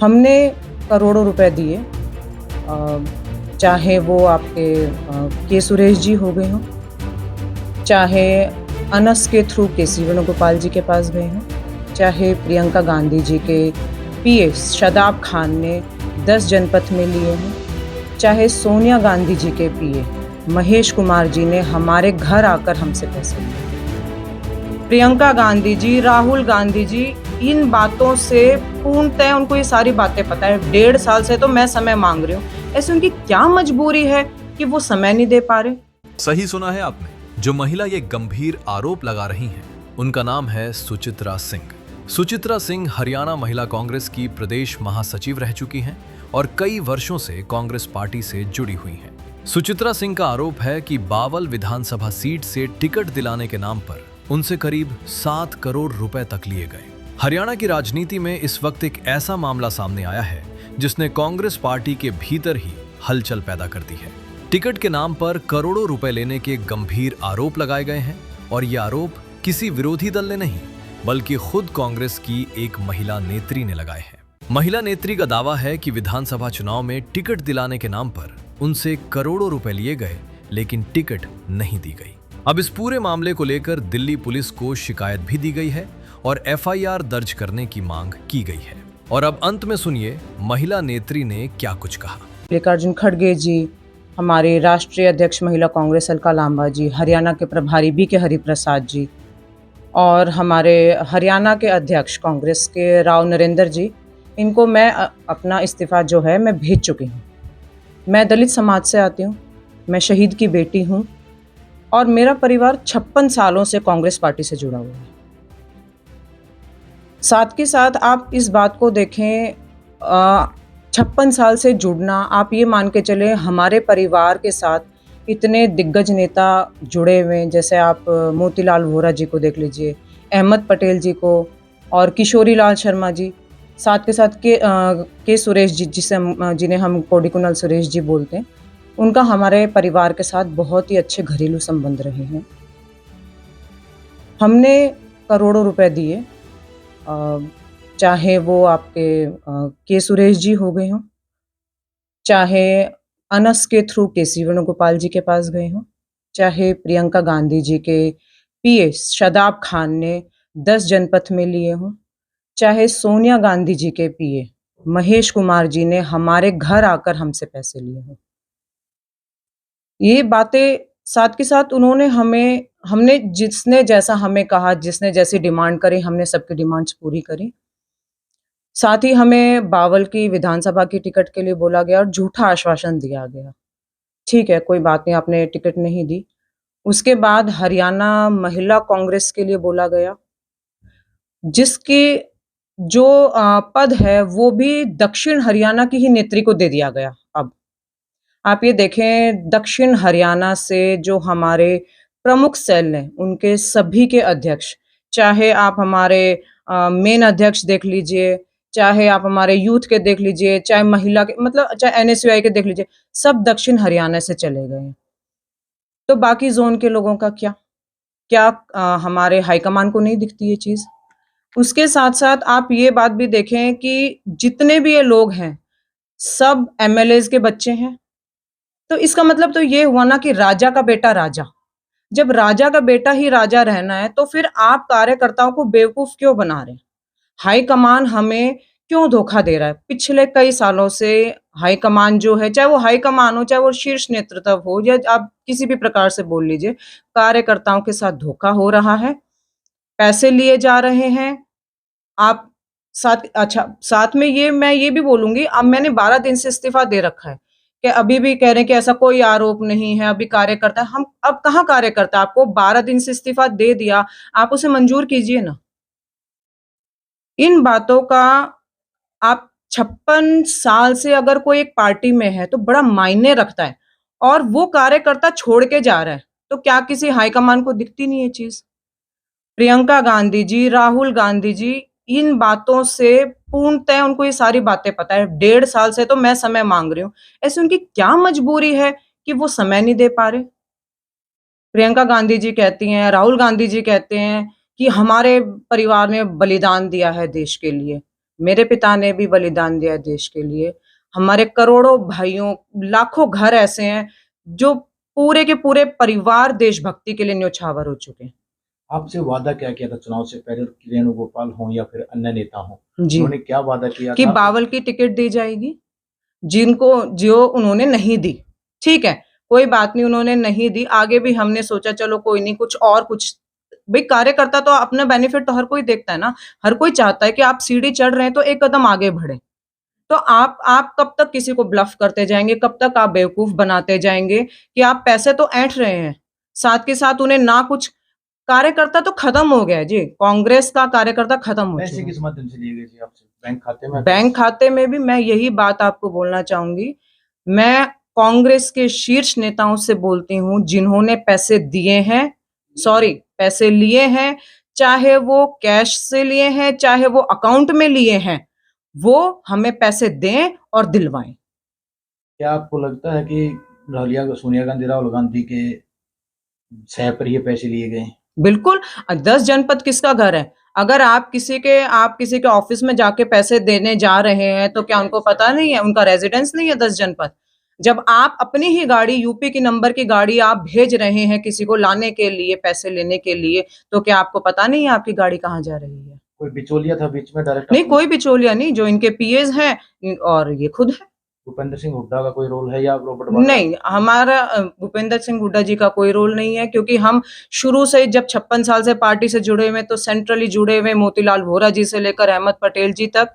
हमने करोड़ों रुपए दिए, चाहे वो आपके के सुरेश जी हो गए हों, चाहे अनस के थ्रू केसी वेणुगोपाल जी के पास गए हों, चाहे प्रियंका गांधी जी के पीए शादाब खान ने 10 जनपथ में लिए हों, चाहे सोनिया गांधी जी के पीए महेश कुमार जी ने हमारे घर आकर हमसे पैसे लिए। प्रियंका गांधी जी, राहुल गांधी जी, इन बातों से पूर्णतः उनको ये सारी बातें पता है। 1.5 साल से तो मैं समय मांग रही हूँ। ऐसी उनकी क्या मजबूरी है कि वो समय नहीं दे पा रहे? सही सुना है आपने। जो महिला ये गंभीर आरोप लगा रही हैं, उनका नाम है सुचित्रा सिंह। सुचित्रा सिंह हरियाणा महिला कांग्रेस की प्रदेश महासचिव रह चुकी हैं और कई वर्षों से कांग्रेस पार्टी से जुड़ी हुई हैं। सुचित्रा सिंह का आरोप है कि बावल विधानसभा सीट से टिकट दिलाने के नाम पर उनसे करीब 7 करोड़ रुपए तक लिए गए। हरियाणा की राजनीति में इस वक्त एक ऐसा मामला सामने आया है जिसने कांग्रेस पार्टी के भीतर ही हलचल पैदा कर दी है। टिकट के नाम पर करोड़ों रुपए लेने के गंभीर आरोप लगाए गए हैं और ये आरोप किसी विरोधी दल ने नहीं बल्कि खुद कांग्रेस की एक महिला नेत्री ने लगाए हैं। महिला नेत्री का दावा है कि विधानसभा चुनाव में टिकट दिलाने के नाम पर उनसे करोड़ों रुपए लिए गए लेकिन टिकट नहीं दी गई। अब इस पूरे मामले को लेकर दिल्ली पुलिस को शिकायत भी दी गई है और एफआईआर दर्ज करने की मांग की गई है। और अब अंत में सुनिए महिला नेत्री ने क्या कुछ कहा। मल्लिकार्जुन खड़गे जी, हमारे राष्ट्रीय अध्यक्ष महिला कांग्रेस अलका लांबा जी, हरियाणा के प्रभारी बी के हरिप्रसाद जी और हमारे हरियाणा के अध्यक्ष कांग्रेस के राव नरेंद्र जी, इनको मैं अपना इस्तीफा जो है मैं भेज चुकी हूँ। मैं दलित समाज से आती हूँ, मैं शहीद की बेटी हूँ और मेरा परिवार 56 सालों से कांग्रेस पार्टी से जुड़ा हुआ है। साथ के साथ आप इस बात को देखें, 56 साल से जुड़ना, आप ये मान के चलें हमारे परिवार के साथ इतने दिग्गज नेता जुड़े हुए हैं, जैसे आप मोतीलाल वोरा जी को देख लीजिए, अहमद पटेल जी को और किशोरी लाल शर्मा जी, साथ के साथ के सुरेश जी, जिन्हें हम कोडिकुनल सुरेश जी बोलते हैं, उनका हमारे परिवार के साथ बहुत ही अच्छे घरेलू संबंध रहे हैं। हमने करोड़ों रुपए दिए, चाहे वो आपके के सुरेश जी हो गए हों, चाहे अनस के थ्रू केसी वेणुगोपाल जी के पास गए हों, चाहे प्रियंका गांधी जी के पीए शादाब खान ने 10 जनपथ में लिए हों, चाहे सोनिया गांधी जी के पीए महेश कुमार जी ने हमारे घर आकर हमसे पैसे लिए हों। ये बातें साथ के साथ हमने जिसने जैसा हमें कहा, जिसने जैसी डिमांड करी, हमने सबकी डिमांड्स पूरी करी। साथ ही हमें बावल की विधानसभा की टिकट के लिए बोला गया और झूठा आश्वासन दिया गया। ठीक है, कोई बात नहीं, आपने टिकट नहीं दी। उसके बाद हरियाणा महिला कांग्रेस के लिए बोला गया, जिसके जो पद है वो भी दक्षिण हरियाणा की ही नेत्री को दे दिया गया। अब आप ये देखें, दक्षिण हरियाणा से जो हमारे प्रमुख सेल हैं, उनके सभी के अध्यक्ष, चाहे आप हमारे मेन अध्यक्ष देख लीजिए, चाहे आप हमारे यूथ के देख लीजिए, चाहे महिला के, मतलब चाहे एनएसयूआई के देख लीजिए, सब दक्षिण हरियाणा से चले गए हैं। तो बाकी ज़ोन के लोगों का क्या? क्या हमारे हाईकमान को नहीं दिखती ये चीज़? उसके साथ-साथ आप ये बात भी देखें कि जितने भी ये लोग हैं, सब एमएलएज़ के बच्चे हैं। तो इसका मतलब तो ये हुआ ना कि राजा का बेटा राजा। जब राजा का बेटा ही राजा रहना है, तो फिर आप कार्यकर्ताओं को बेवकूफ़ क्यों बना रहे हैं? हाईकमान हमें क्यों धोखा दे रहा है? पिछले कई सालों से हाईकमान जो है, चाहे वो हाईकमान हो, चाहे वो शीर्ष नेतृत्व हो, या आप किसी भी प्रकार से बोल लीजिए, कार्यकर्ताओं के साथ धोखा हो रहा है, पैसे लिए जा रहे हैं। आप साथ में मैं ये भी बोलूँगी, अब मैंने 12 दिन से इस्तीफ़ा दे रखा है, कि अभी भी कह रहे हैं कि ऐसा कोई आरोप नहीं है, अभी कार्यकर्ता हम अब कहाँ कार्यकर्ता? आपको 12 दिन से इस्तीफ़ा दे दिया, आप उसे मंज़ूर कीजिए ना। इन बातों का आप 56 साल से अगर कोई एक पार्टी में है, तो बड़ा मायने रखता है और वो कार्यकर्ता छोड़ के जा रहा है, तो क्या किसी हाईकमान को दिखती नहीं ये चीज़? प्रियंका गांधी जी, राहुल गांधी जी, इन बातों से पूर्णतः उनको ये सारी बातें पता है। 1.5 साल से तो मैं समय मांग रही हूँ। ऐसी उनकी क्या मजबूरी है कि वो समय नहीं दे पा रहे? प्रियंका गांधी जी कहती हैं, राहुल गांधी जी कहते हैं कि हमारे परिवार ने बलिदान दिया है देश के लिए। मेरे पिता ने भी बलिदान दिया देश के लिए। हमारे करोड़ों भाइयों, लाखों घर ऐसे हैं जो पूरे के पूरे परिवार देशभक्ति के लिए न्योछावर हो चुके हैं। आपसे वादा क्या किया था चुनाव से पहले कि वेणुगोपाल हों या फिर अन्य नेता हों, जी, उन्होंने क्या वादा किया कि था? बावल की टिकट दी जाएगी, जिनको जो उन्होंने नहीं दी। ठीक है, कोई बात नहीं, उन्होंने नहीं दी, आगे भी हमने सोचा चलो कोई नहीं, कुछ भई कार्यकर्ता तो अपना बेनिफिट तो हर कोई देखता है ना, हर कोई चाहता है कि आप सीढ़ी चढ़ रहे हैं तो एक कदम आगे बढ़ें। तो आप कब तक किसी को ब्लफ करते जाएँगे, कब तक आप बेवकूफ़ बनाते जाएँगे कि आप पैसे तो ऐंठ रहे हैं, साथ के साथ उन्हें ना कुछ कार्यकर्ता तो खत्म हो गया है जी, कांग्रेस का कार्यकर्ता खत्म हो पैसे चुका है। किस माध्यम से लिए गए थे आपसे? बैंक खाते में? बैंक खाते में भी मैं यही बात आपको बोलना चाहूँगी, मैं कांग्रेस के शीर्ष नेताओं से बोलती हूँ जिन्होंने पैसे दिए हैं, पैसे लिए हैं, चाहे वो कैश से लिए हैं, चाहे वो अकाउंट में लिए हैं, वो हमें पैसे दें और दिलवाएँ। क्या आपको लगता है कि सोनिया गांधी, राहुल गांधी के सह पर ये पैसे लिए गए हैं? बिल्कुल 10 जनपद किसका घर है? अगर आप किसी के ऑफ़िस में जाके पैसे देने जा रहे हैं, तो क्या उनको पता नहीं है? उनका रेज़िडेंस नहीं है 10 जनपद? जब आप अपनी ही गाड़ी यूपी की नंबर की गाड़ी आप भेज रहे हैं किसी को लाने के लिए, पैसे लेने के लिए, तो क्या आपको पता नहीं है आपकी गाड़ी कहाँ जा रही है? कोई बिचौलिया था बीच में डायरेक्ट? नहीं, कोई बिचौलिया नहीं, जो इनके पीएज़ हैं और ये खुद हैं। भूपेंद्र सिंह हुड्डा का कोई रोल है या रॉबर्ट वाड्रा? नहीं, हमारा भूपेंद्र सिंह हुड्डा जी का कोई रोल नहीं है क्योंकि हम शुरू से जब 56 साल से पार्टी से जुड़े हुए हैं, तो सेंट्रली जुड़े हुए मोतीलाल वोरा जी से लेकर अहमद पटेल जी तक,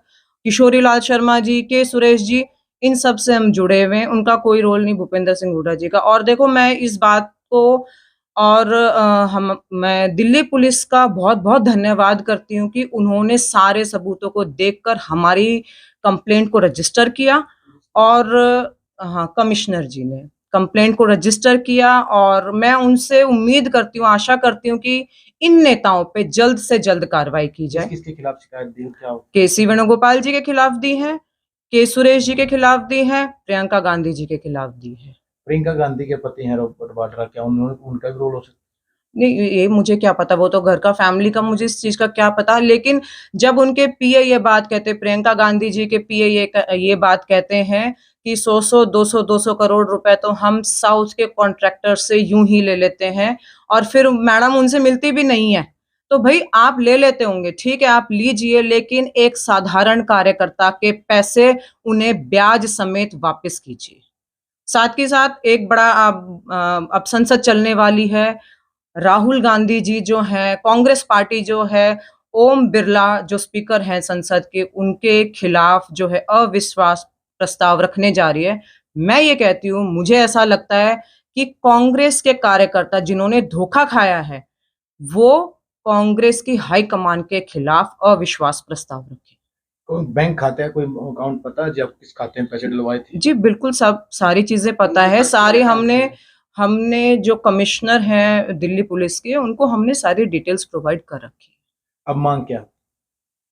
किशोरी लाल शर्मा जी, के सुरेश जी, इन सब से हम जुड़े हुए हैं। उनका कोई रोल नहीं भूपेंद्र सिंह हुड्डा जी का। और देखो मैं इस बात को और मैं दिल्ली पुलिस का बहुत-बहुत धन्यवाद करती हूँ कि उन्होंने सारे सबूतों को देखकर हमारी कंप्लेंट को रजिस्टर किया और हाँ, कमिश्नर जी ने कंप्लेंट को रजिस्टर किया और मैं उनसे उम्मीद करती हूँ, आशा करती हूँ कि इन नेताओं पे जल्द से जल्द कार्रवाई की जाए। किसके खिलाफ शिकायत दी? क्या? केसी वेणुगोपाल जी के खिलाफ दी है, के सुरेश जी के खिलाफ दी है, प्रियंका गांधी जी के खिलाफ दी है। प्रियंका गांधी के पति हैं रॉबर्ट वाड्रा, क्या उनका भी रोल हो सकता है? नहीं, ये मुझे क्या पता, वो तो घर का फैमिली का मुझे इस चीज़ का क्या पता, लेकिन जब उनके पीए ये बात कहते, प्रियंका गांधी जी के पीए ये बात कहते हैं कि 100-100, 200-200 करोड़ रुपए तो हम साउथ के कॉन्ट्रैक्टर से यूँ ही ले लेते हैं और फिर मैडम उनसे मिलती भी नहीं है। तो भई आप ले लेते होंगे, ठीक है, आप लीजिए, लेकिन एक साधारण कार्यकर्ता के पैसे उन्हें ब्याज समेत वापस कीजिए। साथ के साथ एक बड़ा अब संसद चलने वाली है, राहुल गांधी जी जो हैं, कांग्रेस पार्टी जो है, ओम बिरला जो स्पीकर हैं संसद के, उनके खिलाफ जो है अविश्वास प्रस्ताव रखने जा रही है। मैं ये कहती हूँ, मुझे ऐसा लगता है कि कांग्रेस के कार्यकर्ता जिन्होंने धोखा खाया है, वो कांग्रेस की हाई कमान के खिलाफ अविश्वास प्रस्ताव रखें। कोई बैंक खाता है, कोई अकाउंट पता है जब किस खाते में पैसे डलवाए थे? जी, बिल्कुल सब सारी चीज़ें पता है, सारी हमने जो कमिश्नर हैं दिल्ली पुलिस के, उनको हमने सारी डिटेल्स प्रोवाइड कर रखी है। अब मांग क्या?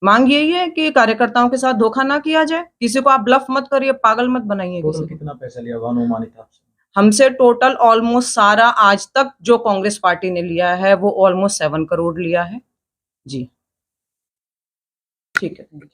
माँग यही है कि कार्यकर्ताओं के साथ धोखा ना किया जाए, किसी को आप ब्लफ मत करिए, पागल मत बनाइए टोटल किसी को। कितना पैसा लिया होगा अनुमानित आपसे? हमसे टोटल ऑलमोस्ट सारा आज तक जो कांग्रेस पार्टी ने लिया है, वो ऑलमोस्ट 7 करोड़ लिया है। जी। ठीक है, थैंक यू।